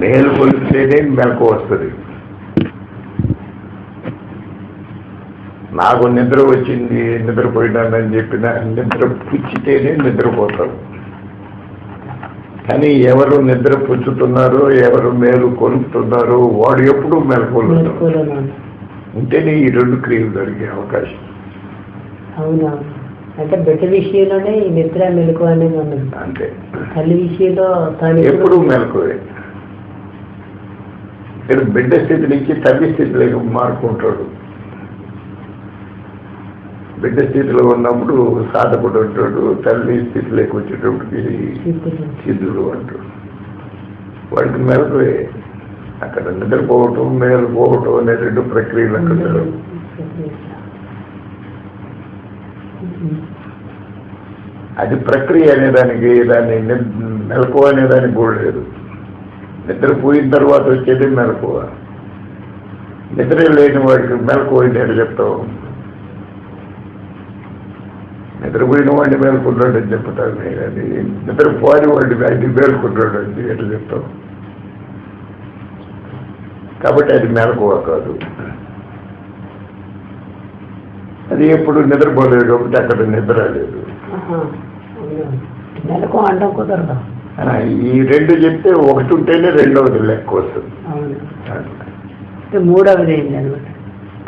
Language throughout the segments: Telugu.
మేలుకొలిస్తేనే మెలకు వస్తుంది. నాకు నిద్ర వచ్చింది, నిద్రపోయినానని చెప్పిన నిద్ర పుచ్చితేనే నిద్రపోతారు. కానీ ఎవరు నిద్ర పుచ్చుతున్నారో, ఎవరు మేలు కొలుపుతున్నారో వాడు ఎప్పుడూ మెలకువలు ఉంటేనే ఈ రెండు క్రియలు జరిగే అవకాశం. అవునా? అంటే బిడ్డ విషయంలోనే ఈ నిద్ర మెలకు అనేది ఉన్నది. అంతే. తల్లి విషయంలో ఎప్పుడూ మెలకువే. బిడ్డ స్థితి నుంచి తల్లి స్థితిలోకి మారుకుంటాడు. బిడ్డ స్థితిలో ఉన్నప్పుడు సాధకుడు అంటాడు, తల్లి స్థితిలోకి వచ్చేటప్పటికి సిద్ధుడు అంటాడు. వాడికి మెలకువే. అక్కడ నిద్రపోవటం, మేలుపోవటం అనే రెండు ప్రక్రియలు అక్కడ. అది ప్రక్రియ అనేదానికి, దాన్ని మెలకువ అనేదానికి కూడా లేదు. నిద్రపోయిన తర్వాత వచ్చేది మెలకువ. నిద్ర లేని వాడికి మెలకువ నేను చెప్తావు. నిద్రపోయిన వాడిని మేలుకుంటాడని చెప్తాను నేను. అది నిద్రపోని వాడిని వాడిని మేలుకుంటాడని ఎట్లా చెప్తావు? కాబట్టి అది మెలకువ కాదు. అది ఎప్పుడు నిద్రపోలేదు కాబట్టి అక్కడ నిద్ర లేదు. మెలకు అంటాం కుదరదు. ఈ రెండు చెప్తే ఒకటి ఉంటేనే రెండవది లెక్క వస్తుంది. మూడవది ఏంటి అనమాట?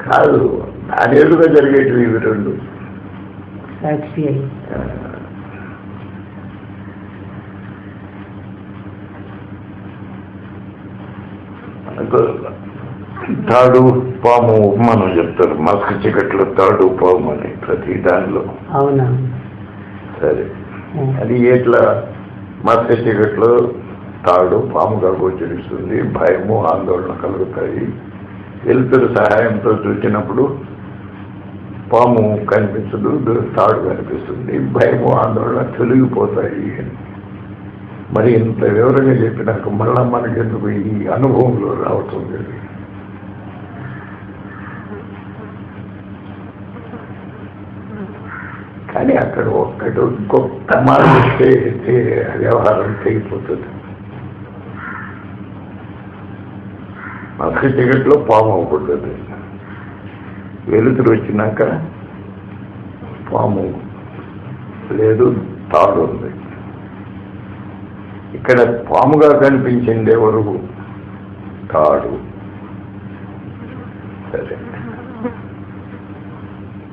కాదు, దాని ఎదురుగా జరిగేటివి ఇవి రెండు. సాక్షి అయ్యి తాడు పాము ఉపమానం చెప్తారు. మస్క చికట్లో తాడు పాము అని ప్రతి దానిలో. అవునా? సరే, అది ఎట్లా? మస్క చీకట్లో తాడు పాముగా గోచరిస్తుంది. భయము, ఆందోళన కలుగుతాయి. వెలుతురు సహాయంతో చూసినప్పుడు పాము కనిపించదు, తాడు కనిపిస్తుంది. భయము, ఆందోళన తొలగిపోతాయి. మరి ఇంత వివరంగా చెప్పినాక మళ్ళా మనకెందుకు ఈ అనుభవంలో రావటం లేదు? కానీ అక్కడ ఒక్కటి ఇంకొక మార్పు వస్తే వ్యవహారం తెగిపోతుంది. మస్క చీకట్లో పాము అవ్వబడుతుంది. వెలుతురు వచ్చినాక పాము లేదు, తాడు ఉంది. ఇక్కడ పాముగా కనిపించింది ఎవరు? తాడు. సరే,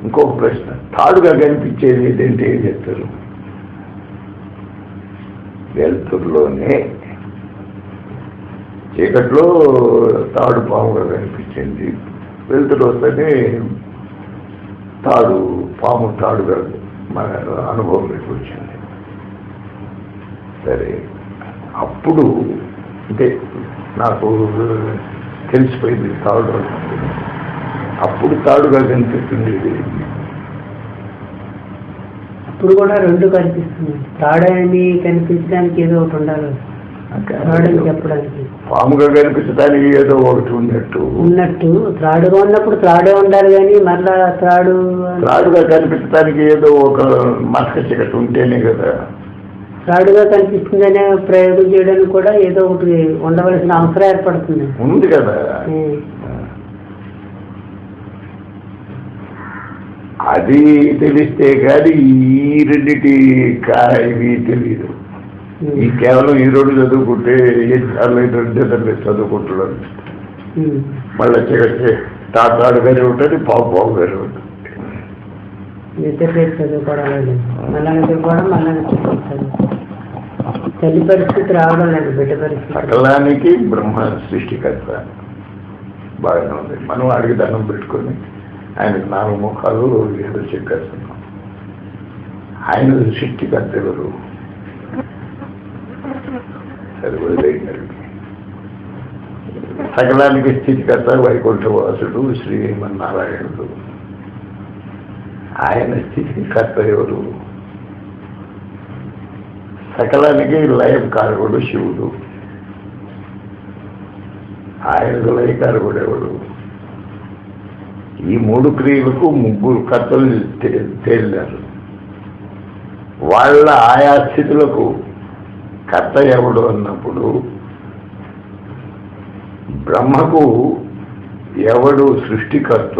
ఇంకొక ప్రశ్న, తాడుగా కనిపించేది ఏంటంటే ఏం చెప్తారు? వెలుతురులోనే చీకట్లో తాడు పాముగా కనిపించింది. వెలుతురు వస్తేనే తాడు పాము తాడుగా మన అనుభవంలోకి వచ్చింది. సరే, అప్పుడు అంటే నాకు తెలిసిపోయింది తాడు. అప్పుడు తాడుగా కనిపిస్తుంది. అప్పుడు కూడా రెండు కనిపిస్తుంది. తాడని కనిపించడానికి ఏదో ఒకటి ఉండాలి. తాడని చెప్పడానికి పాముగా కనిపించడానికి ఏదో ఒకటి ఉన్నట్టు త్రాడుగా ఉన్నప్పుడు త్రాడే ఉండాలి. కానీ మళ్ళా త్రాడుగా కనిపించడానికి ఏదో ఒక మస్క చీకటి ఉంటేనే కదా త్రాడుగా కనిపిస్తుందనే ప్రయోగం చేయడానికి కూడా ఏదో ఒకటి ఉండవలసిన అవసరం ఏర్పడుతుంది. ఉంది కదా. అది తెలిస్తే కానీ ఈ రెండింటి ఇవి తెలియదు. ఈ కేవలం ఈ రెండు చదువుకుంటే నిద్రలే చదువుకుంటున్నాడు. మళ్ళీ చీకటి తాడు వేరే ఉంటుంది, పాము వేరే ఉంటుంది. నిద్ర చదువుకోవడం మళ్ళా నిద్రపోవడం, మళ్ళా నిద్రపోతాడు. తల్లి పరిస్థితి రావడం లేదు, బిడ్డ పరిస్థితి. సకలానికి బ్రహ్మ సృష్టికర్త. బాగానే ఉంది. మనం అడిగి దండం పెట్టుకొని ఆయనకు 4 ముఖాలు ఏదో చెప్పేస్తున్నాం. ఆయన సృష్టికర్త ఎవరు? సరే, వదిలేయండి. సకలానికి స్థితికర్త వైకుంఠవాసుడు శ్రీమన్నారాయణుడు. ఆయన స్థితికర్త ఎవరు? సకలానికి లయకారకుడు శివుడు. ఆయనకు లయకారకుడు ఎవడు? ఈ 3 క్రియలకు 3 కర్తలు తేలినారు. వాళ్ళ ఆయా స్థితులకు కర్త ఎవడు అన్నప్పుడు బ్రహ్మకు ఎవడు సృష్టికర్త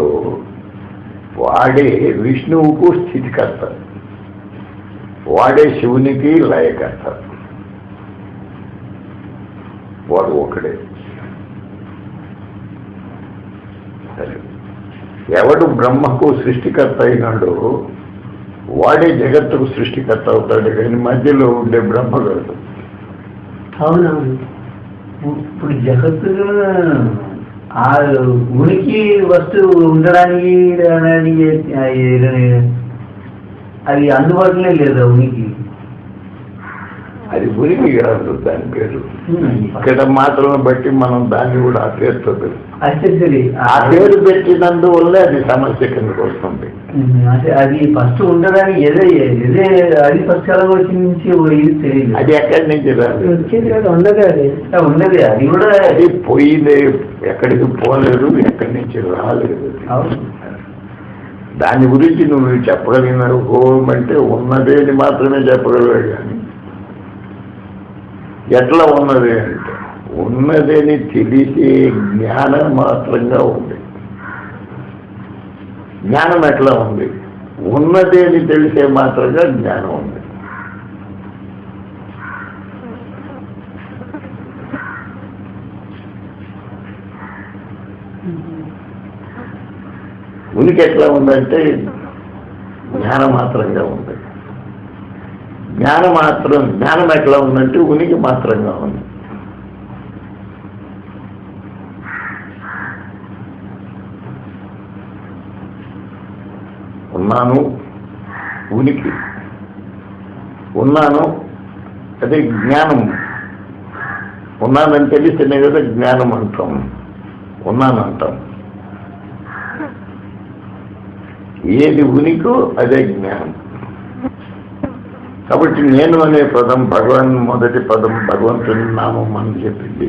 వాడే విష్ణువుకు స్థితికర్త, వాడే శివునికి లయకర్త. వాడు ఒకడే. సరే, ఎవడు బ్రహ్మకు సృష్టికర్త అయినాడో వాడే జగత్తుకు సృష్టికర్త అవుతాడు, కానీ మధ్యలో ఉండే బ్రహ్మ కాదు. అవునవును. ఇప్పుడు జగత్తు ఆ ఉనికి వస్తువు ఉండడానికి అది అందుబాటులో లేదా ఉనికి? అది ఉనికి కాదు, దాని పేరు. ఇక్కడ మాత్రం బట్టి మనం దాన్ని కూడా ఆ పేరుతో సరే ఆ పేరు పెట్టినందువల్లే అది సమస్య కిందకు వస్తుంది. అంటే అది ఫస్ట్ ఉండడానికి అది ఫస్ట్ ఎలా వచ్చి నుంచి ఇది తెలియదు. అది ఎక్కడి నుంచి రాదు, వచ్చేది కదా, ఉన్నదే అది. ఉన్నది అది కూడా. అది పోయిందే, ఎక్కడికి పోలేదు, ఎక్కడి నుంచి రాలేదు. దాని గురించి నువ్వు చెప్పగలిగినావు అంటే ఉన్నదేని మాత్రమే చెప్పగలిగాడు. కానీ ఎట్లా ఉన్నది అంటే ఉన్నదేని తెలిసే జ్ఞానం మాత్రంగా ఉంది. జ్ఞానం ఎట్లా ఉంది? ఉన్నదేని తెలిసే మాత్రంగా జ్ఞానం ఉంది. ఉనికి ఎట్లా ఉందంటే జ్ఞానం మాత్రంగా ఉంది. జ్ఞానం ఎట్లా ఉందంటే ఉనికి మాత్రంగా ఉంది. ఉన్నాను, ఉనికి, ఉన్నాను, అదే జ్ఞానం. ఉన్నానని తెలిస్తేనే కదా జ్ఞానం అంటాం, ఉన్నాను అంటాం. ఏది ఉనికో అదే జ్ఞానం. కాబట్టి నేను అనే పదం మొదటి పదం భగవంతుని నామం అని చెప్పింది.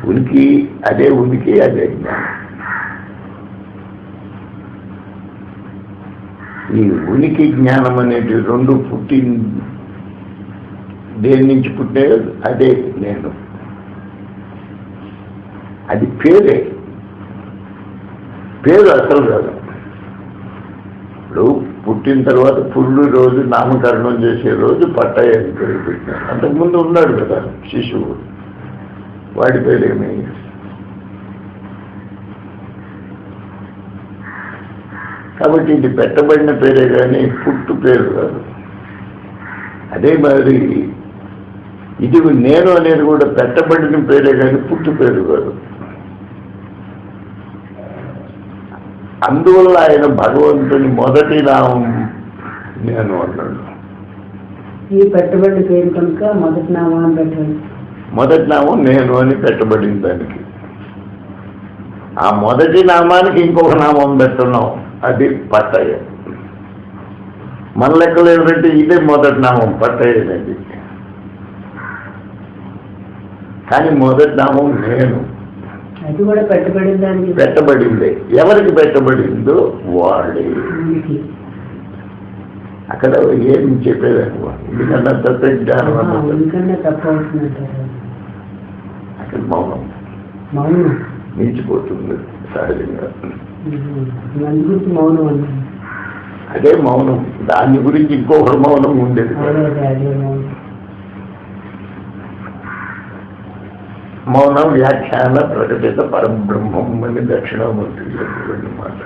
ఉనికి అదే ఉనికి, అదే జ్ఞానం. ఈ ఉనికి జ్ఞానం అనేటి రెండు దేని నుంచి పుట్టే అదే నేను. అది పేరే, పేరు అసలు కాదు. ఇప్పుడు పుట్టిన తర్వాత పుల్లు రోజు నామకరణం చేసే రోజు పట్టయ్య అని పేరు పెట్టినారు. అంతకుముందు ఉన్నాడు కదా శిశువు, వాడి పేరేమి? కాబట్టి ఇది పెట్టబడిన పేరే కానీ పుట్టు పేరు కాదు. అదే మరి ఇది నేను అనేది కూడా పెట్టబడిన పేరే కానీ పుట్టు పేరు కాదు. అందువల్ల ఆయన భగవంతుని మొదటి నామం నేను అన్నాడు. ఈ పెట్టబడిన పేరు కనుక మొదటి నామం పెట్టండి. మొదటి నామం నేను అని పెట్టబడింది దానికి. ఆ మొదటి నామానికి ఇంకొక నామం పెట్టున్నాం, అది పట్టయ్య. మన లెక్కలు ఏమిటంటే ఇదే మొదటి నామం పట్టయ్య అనేది. కానీ మొదటి నామం నేను. అది కూడా పెట్టబడింది, దానికి పెట్టబడిందే. ఎవరికి పెట్టబడిందో వాడే. అక్కడ ఏం చెప్పేదనుకో, ఎందుకన్నా తప్ప జ్ఞానం ఎందుకన్నా తప్ప అవుతుందంటారు. అక్కడ మౌనం మౌనం నిలిచిపోతుంది సహజంగా. దాని గురించి మౌనం అన్నారు. అదే మౌనం. దాని గురించి ఇంకొకరు మౌనం ఉండేది. అదే మౌనం. మౌనం వ్యాఖ్యాన ప్రకటిత పరబ్రహ్మం అని దక్షిణామూర్తి చెప్పిన మాట.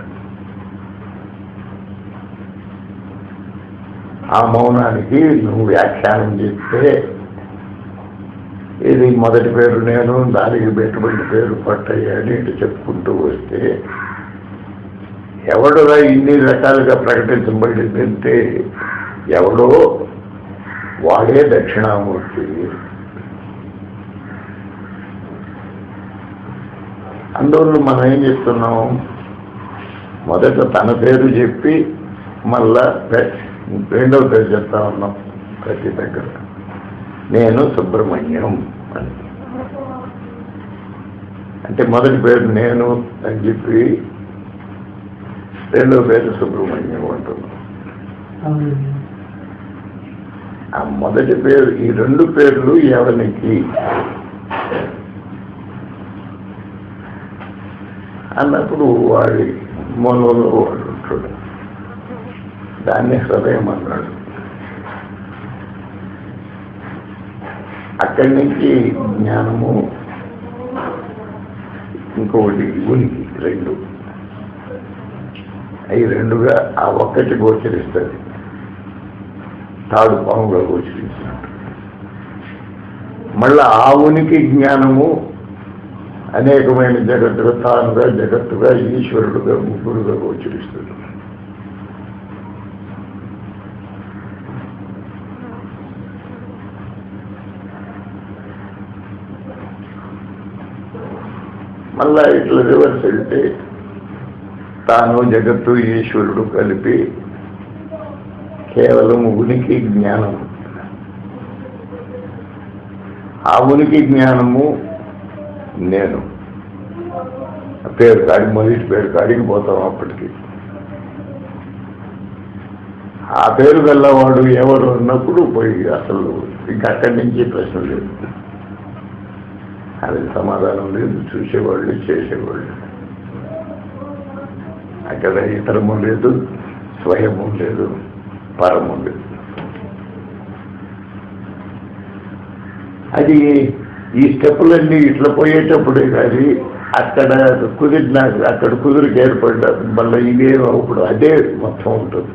ఆ మౌనానికి నువ్వు వ్యాఖ్యానం చేస్తే ఇది మొదటి పేరు నేను, దానికి పెట్టుబడి పేరు పట్టయ్య అని ఇటు చెప్పుకుంటూ వస్తే ఎవడోగా ఇన్ని రకాలుగా ప్రకటించబడిందంటే ఎవడో వాడే దక్షిణామూర్తి. అందువల్ల మనం ఏం చేస్తున్నాం, మొదట తన పేరు చెప్పి మళ్ళా రెండవ పేరు చెప్తా ఉన్నాం ప్రతి దగ్గర. నేను సుబ్రహ్మణ్యం అని. అంటే మొదటి పేరు నేను అని చెప్పి రెండవ పేరు సుబ్రహ్మణ్యం అంటున్నాం. ఆ మొదటి పేరు, ఈ రెండు పేర్లు ఎవరికి? అన్నప్పుడు వాడి మూలంలో వాడు ఉంటాడు. దాన్ని హృదయం అన్నాడు. అక్కడి నుంచి జ్ఞానము, ఇంకొకటి ఉనికి, రెండు. అవి రెండుగా ఆ ఒక్కటి గోచరిస్తుంది, తాడు పాముగా గోచరిస్తున్నట్టు. మళ్ళా ఆ ఉనికి జ్ఞానము అనేకమైన జగత్తుగా, తానుగా, జగత్తుగా, ఈశ్వరుడుగా, ముగ్గురుగా గోచరిస్తుంది. మళ్ళా ఇట్లా రివర్స్ వెళ్తే తాను, జగత్తు, ఈశ్వరుడు కలిపి కేవలం ఉనికి జ్ఞానం. ఆ ఉనికి జ్ఞానము నేను. పేరు కాడి, మొదటి పేరు కాడికి పోతాం. అప్పటికి ఆ పేరు గల్లవాడు ఎవరు అన్నప్పుడు పోయి అసలు ఇంక అక్కడి నుంచి ప్రశ్న లేదు, అది సమాధానం లేదు. చూసేవాళ్ళు, చేసేవాళ్ళు. అక్కడ ఇతరము లేదు, స్వయము లేదు, పరము లేదు. అది ఈ స్టెప్పులన్నీ ఇట్లా పోయేటప్పుడే కానీ అక్కడ కుదిరిన, అక్కడ కుదురుకు ఏర్పడ్డ మళ్ళీ ఇదే ఇప్పుడు అదే మొత్తం ఉంటుంది.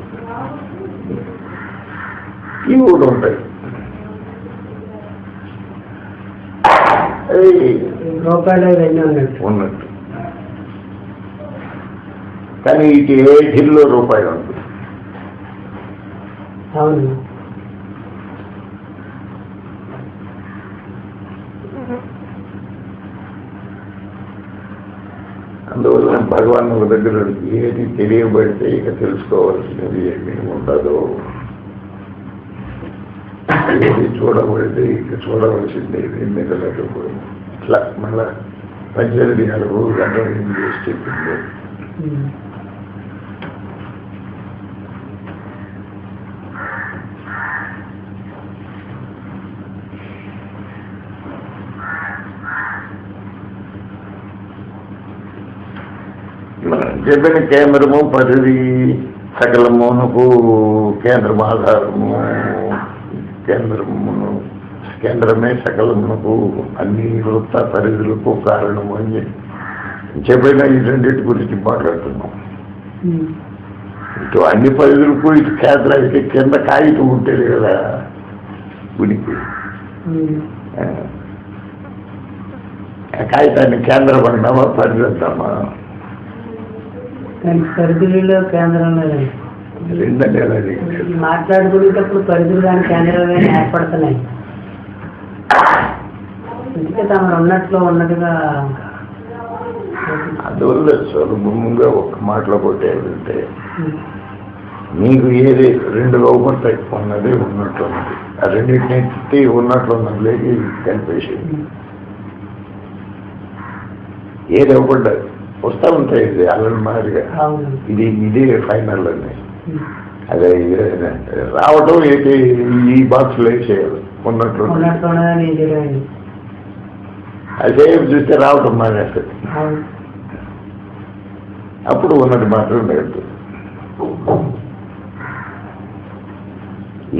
ఇవి కూడా ఉంటాయి. రూపాయలు ఉన్నట్టు. కానీ ఇటు ఏ ఢిల్లో రూపాయలు ఉంటుంది. అవును. అందువల్ల భగవాను దగ్గర ఏది తెలియబడితే ఇక తెలుసుకోవాల్సినది ఏమీ ఉండదు, ఏది చూడబడితే ఇక చూడవలసింది ఏమీ మిగలకపోయింది. ఇట్లా మళ్ళా పంచేంద్రియాలకు గంటలు చేసి చెప్పింది. చెప్పిన కేంద్రము, పరిధి, సకలమునకు కేంద్రమాధారము, కేంద్రమే సకలమునకు అన్ని వృత్త పరిధులకు కారణము అని చెప్పిన ఈ రెండింటి గురించి మాట్లాడుతున్నాం. ఇటు అన్ని పరిధులకు ఇటు కేంద్రానికి కింద కాగితం ఉంటుంది కదా ఉనికి. కాగితాన్ని కేంద్రం అన్నామా, పరిధి అంటామా? పరిధులలో కేంద్రంలో రెండంటే మాట్లాడుకునేటప్పుడు పరిధులు కానీ కేంద్రాలు కానీ ఏర్పడుతున్నాయి. అందుకే తమరు ఉన్నట్లో ఉన్నట్టుగా. అందువల్ల సులభంగా ఒక్క మాటలో కొట్టేదంటే నీకు ఏది రెండు లోపడతాయి, ఉన్నది ఉన్నట్లున్నది. ఆ రెండింటిని ఉన్నట్లున్నది కలిపేసింది. ఏది ఇవ్వబడ్డది వస్తూ ఉంటాయి. ఇది అల్లరి మాదిరిగా ఇదే ఫైనల్ అని. అదే రావటం ఏంటి, ఈ బాక్స్లో వేసేయాలి ఉన్నట్లు. అదే చూస్తే రావటం మానేస్తుంది. అప్పుడు ఉన్నది మాత్రం లేదు.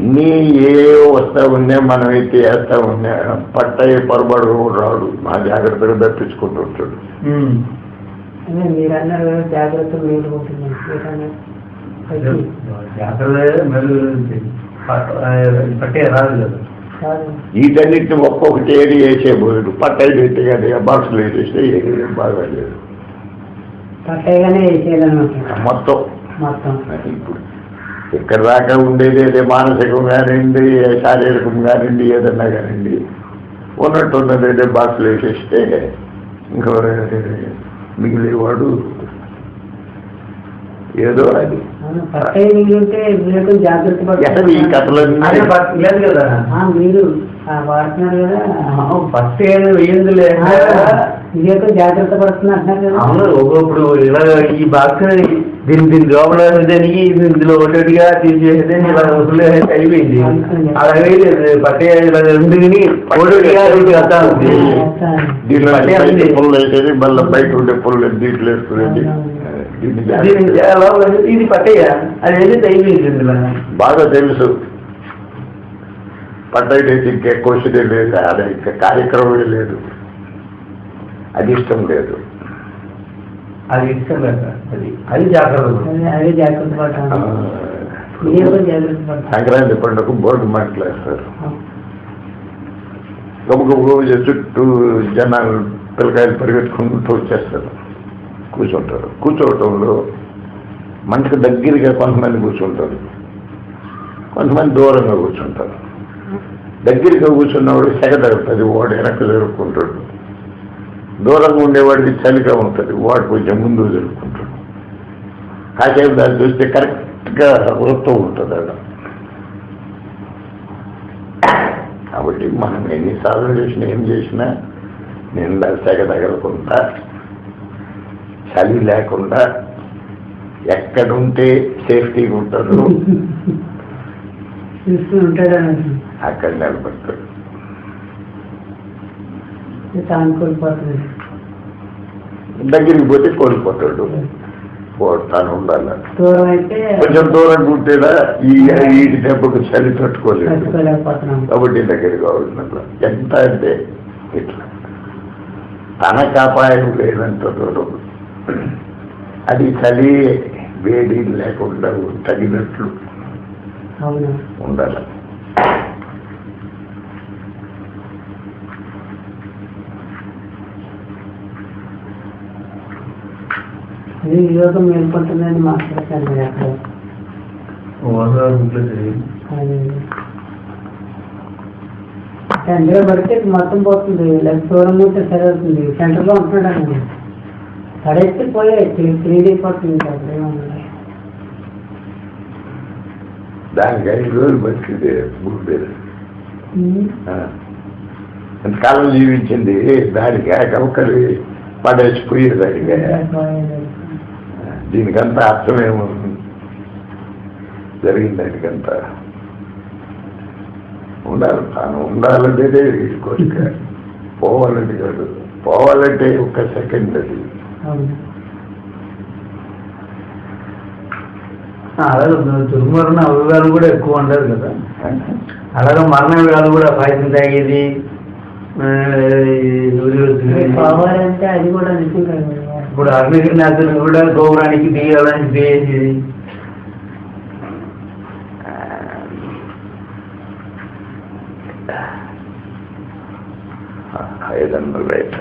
ఇన్ని ఏవో వస్తా ఉన్నాయి, మనమైతే వేస్తా ఉన్నా పట్టయ్యే పొరపాటు రాడు. మా జాగ్రత్తగా తప్పించుకుంటూ ఉంటాడు. మీరు అన్నారు జాగ్రత్త మేలు ఉంటుంది. పట్టే రాదు కదా. వీటన్నిటిని ఒక్కొక్కటి ఏది వేసేయబోదు. పట్టయ్య పెట్టి కానీ బాక్సులు వేసేస్తే బాగా లేదు. పట్టయ్యగానే వేసేయాలన్నమాట మొత్తం. ఇప్పుడు ఇక్కడ దాకా ఉండేది ఏదే మానసికం కానివ్వండి, శారీరకం కానివ్వండి, ఏదన్నా కానివ్వండి ఉన్నట్టున్నది ఏదే బాక్సులు వేసేస్తే ఇంకో మిగిలేవాడు ఏదో అది. జాగ్రత్త ఈ కథలన్నీ కదా మీరు వాడుతున్నారు కదా. ఫస్ట్ ఏదో వేయండి లేక ఇదేదో జాగ్రత్త పడుతుంది అంటున్నారు కదా. అవును. ఒకప్పుడు ఇలా ఈ బాక్స్ దీని లోపల దానికి ఇందులో ఒకటిగా తీసేసేదాన్ని ఇలా వదిలేసి అయిపోయింది. అలాగే పట్టే రెండుని ఒకటిగా వస్తా ఉంది. దీనిలో పుల్ల వేసేది మళ్ళీ బయట ఉండే పుల్ల దీంట్లో వేసుకునేది. ఇది పట్టయ్య అది ఏదైతే అయిపోయింది. ఇందులో బాగా తెలుసు పట్టయితే ఇంకా క్వశ్చనే లేదు, అదే ఇంకా కార్యక్రమమే లేదు, అది ఇష్టం లేదు. అది ఇష్టం లేక అది జాగ్రత్త. అదే జాగ్రత్త పడతాను. జాగ్రత్త పడతాను. సంక్రాంతి పండుగకు బోర్డు మాట్లాడతారు. గబగబ చుట్టూ జనాలు పిల్లకాయలు పరిగెత్తుకుంటూ వచ్చేస్తారు, కూర్చుంటారు. కూర్చోవటంలో మనకు దగ్గరగా కొంతమంది కూర్చుంటారు, కొంతమంది దూరంగా కూర్చుంటారు. దగ్గరగా కూర్చున్నవాడు సెగ తగ్గుతుంది, వాడు వెనక్కి జరుపుకుంటాడు. దూరంగా ఉండేవాడికి చలిగా ఉంటుంది, వాడు కొంచెం ముందు జరుపుకుంటాడు. కాసేపు దాన్ని చూస్తే కరెక్ట్గా వృత్తం ఉంటుంది అక్కడ. కాబట్టి మనం ఎన్ని సాధన చేసినా ఏం చేసినా నిండా సెగ తగలకుండా, చలి లేకుండా, ఎక్కడుంటే సేఫ్టీగా ఉంటారు అక్కడ నిలబడతాడు. దగ్గరికి పోతే కోల్పోతాడు, తాను ఉండాలి. కొంచెం దూరం ఉంటేదా ఈ దెబ్బకు చలి తట్టుకోలేదు, కాబట్టి దగ్గరగా ఉండాలి. ఎంత అంటే ఇట్లా తనకు అపాయం లేనంత దూరం, అది చలి వేడి లేకుండా తగినట్లు ఉండాలి. అది యోగం మేల్కొంటుందని మాట్లాడతాను మీరు అక్కడ. అందులో పడితే మొత్తం పోతుంది, లేకపోతే దూరం ఉంటే సరి అవుతుంది. సెంటర్లో ఉంటున్నాడు నేను పడేస్తే పోయే తెలియపోతుంది. దానికి 5 రోజులు బతికింది గుడ్డేరు. ఎంతకాలం జీవించింది దానికి కవకలి పడేసిపోయేదానిగా. దీనికంతా అర్థమేమో జరిగింది. దానికంతా ఉండాలి, తాను ఉండాలంటే కోరిక, పోవాలంటే కాదు. పోవాలంటే 1 సెకండ్ అది. అలాగే దుర్మరణ అవగాలు కూడా ఎక్కువ ఉండదు కదా. అలాగే మరణ అవగాలు కూడా పాయసం తాగేది, పోవాలంటే అది కూడా నిజం కాదు. ఇప్పుడు అగ్నిగిరినాథులు కూడా గౌరానికి దిగడానికి దిగేసేది. ఏదన్నా రైట్